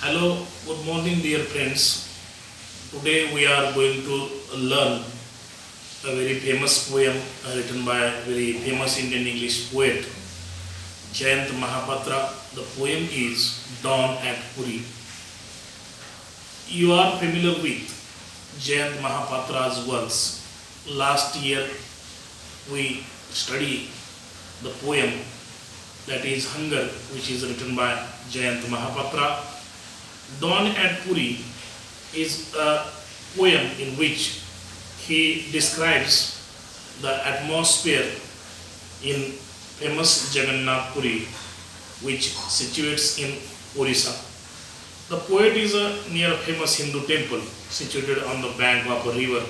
Hello, good morning, dear friends. Today we are going to learn a very famous poem written by a very famous Indian English poet, Jayant Mahapatra. The poem is Dawn at Puri. You are familiar with Jayant Mahapatra's works. Last year we studied the poem that is Hunger, which is written by Jayant Mahapatra. Dawn at Puri is a poem in which he describes the atmosphere in famous Jagannath Puri, which situates in Orissa. The poet is near a famous Hindu temple situated on the bank of a river.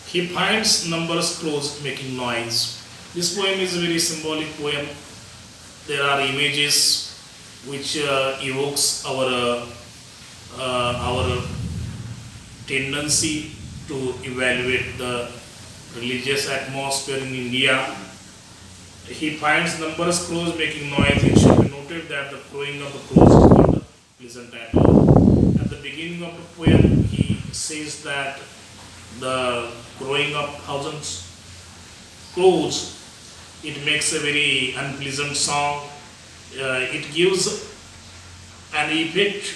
He finds numerous crows making noise. This poem is a very symbolic poem. There are images which evokes our tendency to evaluate the religious atmosphere in India. He finds numerous crows making noise. It should be noted that the crowing of the crows is not pleasant at all. At the beginning of the poem, he says that the crowing of thousands crows, it makes a very unpleasant sound. It gives an effect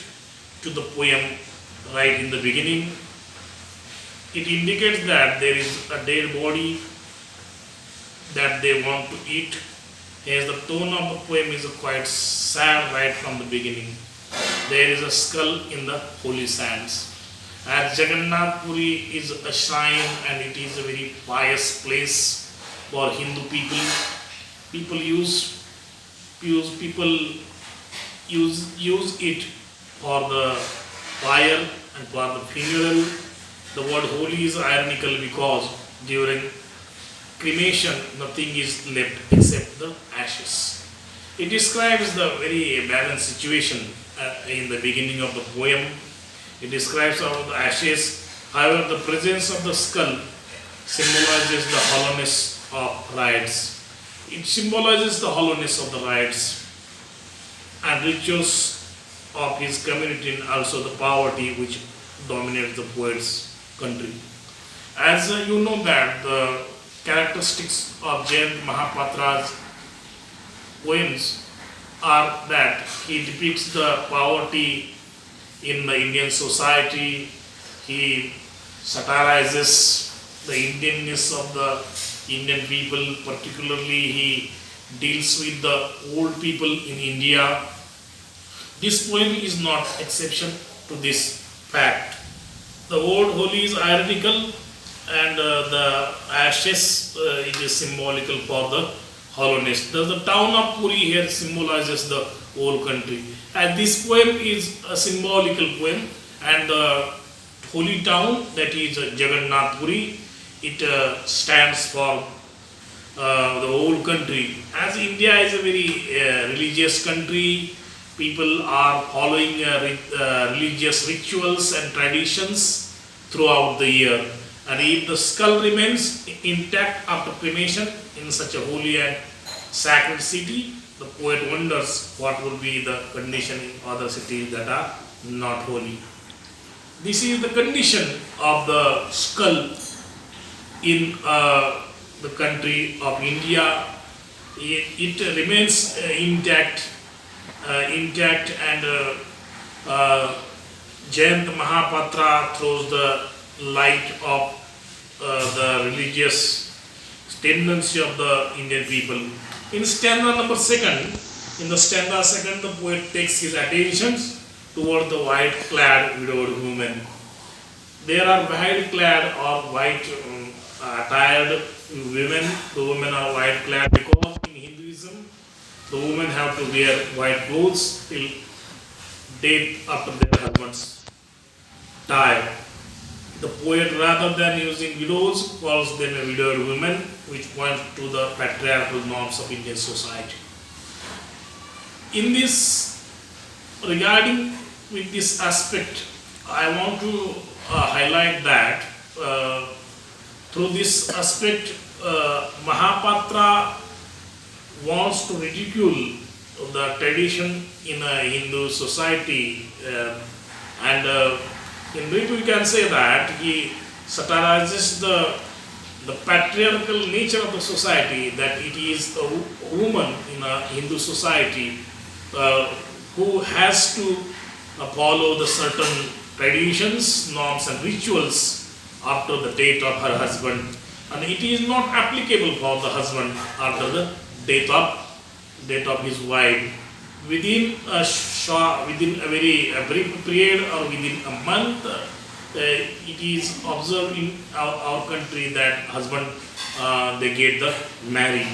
to the poem right in the beginning. It indicates that there is a dead body that they want to eat. Hence, the tone of the poem is quite sad right from the beginning. There is a skull in the holy sands. As Jagannath Puri is a shrine and it is a very pious place for Hindu people. People use it for the fire and for the funeral. The word holy is ironical because during cremation nothing is left except the ashes. It describes the very balanced situation in the beginning of the poem. It describes all the ashes. However, the presence of the skull symbolizes the hollowness of rites. It symbolizes the hollowness of the rites and rituals of his community and also the poverty which dominates the poet's country. As you know that the characteristics of Jayant Mahapatra's poems are that he depicts the poverty in the Indian society. He satirizes the Indianness of the Indian people, particularly he deals with the old people in India. This poem is not exception to this fact. The word holy is ironical and the ashes it is symbolical for the hollowness. The town of Puri here symbolizes the whole country. And this poem is a symbolical poem and the holy town that is Jagannath Puri, it stands for the whole country. As India is a very religious country, people are following religious rituals and traditions throughout the year. And if the skull remains intact after cremation in such a holy and sacred city, the poet wonders what would be the condition in other cities that are not holy. This is the condition of the skull in the country of India. It remains intact and Jayant Mahapatra throws the light of the religious tendency of the Indian people. In stanza number second, in the stanza second, the poet takes his attention toward the white-clad widowed women. There are white-clad or white attired women. The women are white-clad because in Hinduism, the women have to wear white clothes till death after their husbands die. The poet, rather than using widows, calls them a widowed woman, which points to the patriarchal norms of Indian society. In this, regarding with this aspect, I want to highlight that through this aspect, Mahapatra wants to ridicule the tradition in a Hindu society, and in brief we can say that he satirizes the patriarchal nature of the society, that it is a woman in a Hindu society who has to follow the certain traditions, norms and rituals after the death of her husband, and it is not applicable for the husband after the death of his wife. Within a very brief period or within a month, it is observed in our country that husband they get the marry.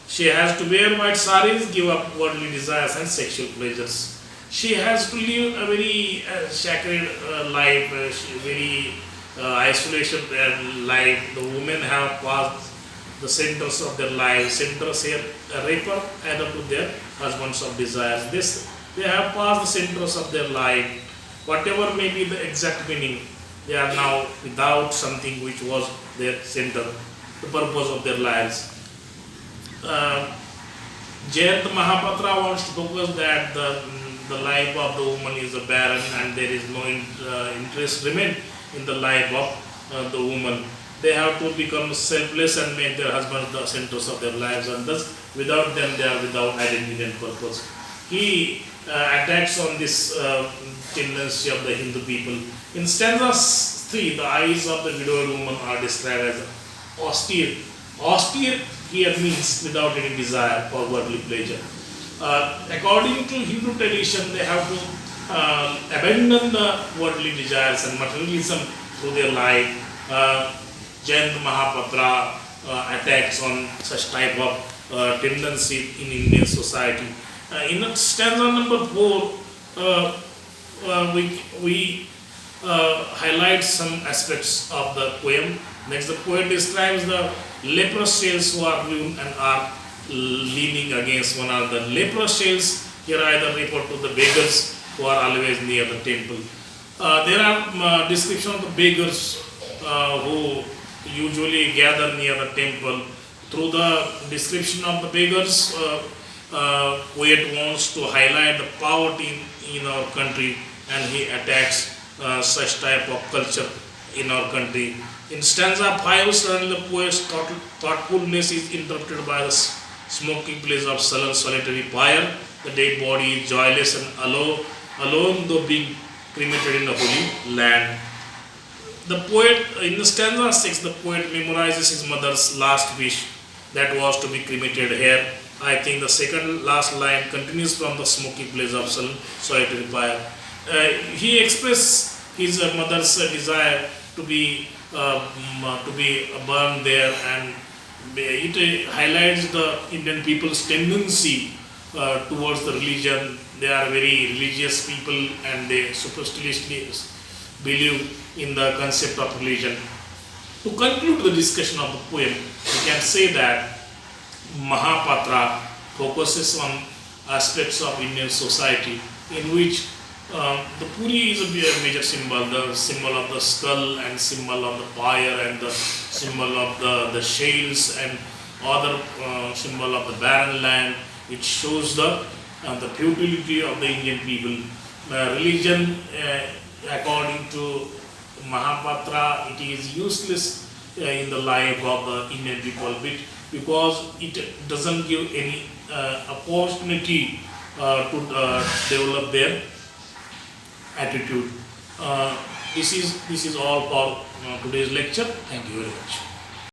She has to wear white saris, give up worldly desires and sexual pleasures. She has to live a very sacred life, very isolation life. The women have passed the centers of their lives. Centers here, raper added to their husbands of desires. They have passed the centers of their life. Whatever may be the exact meaning, they are now without something which was their center, the purpose of their lives. Jayant Mahapatra wants to focus that the life of the woman is a barren and there is no interest remain in the life of the woman. They have to become selfless and make their husbands the centers of their lives, and thus without them they are without identity and purpose. He attacks on this tendency of the Hindu people. In stanza 3, the eyes of the widowed woman are described as austere. Austere here means without any desire for worldly pleasure. According to Hindu tradition, they have to abandon the worldly desires and materialism through their life. Jayant Mahapatra attacks on such type of tendency in Indian society. In stanza number 4, we highlight some aspects of the poem. Next, the poet describes the leprous shades who are ruined and are leaning against one another. Leprous shades here either refer to the beggars who are always near the temple. There are description of the beggars who usually gather near the temple. Through the description of the beggars, poet wants to highlight the poverty in our country, and he attacks such type of culture in our country. In stanza 5, suddenly the poet's thoughtfulness is interrupted by the smoking place of sullen solitary fire. The dead body is joyless and alone though being cremated in the holy land. The poet, in the stanza 6, the poet memorizes his mother's last wish, that was to be cremated here. I think the second last line continues from the smoky place of sullen solitary fire. He expresses his mother's desire to be burned there, and it highlights the Indian people's tendency towards the religion. They are very religious people and they superstitiously believe in the concept of religion. To conclude the discussion of the poem, we can say that Mahapatra focuses on aspects of Indian society in which the Puri is a major symbol, the symbol of the skull and symbol of the fire and the symbol of the shales and other symbol of the barren land. It shows the futility of the Indian people. Religion, according to Mahapatra, it is useless in the life of the Indian people because it doesn't give any opportunity to develop their attitude. This is all for today's lecture. Thank you very much.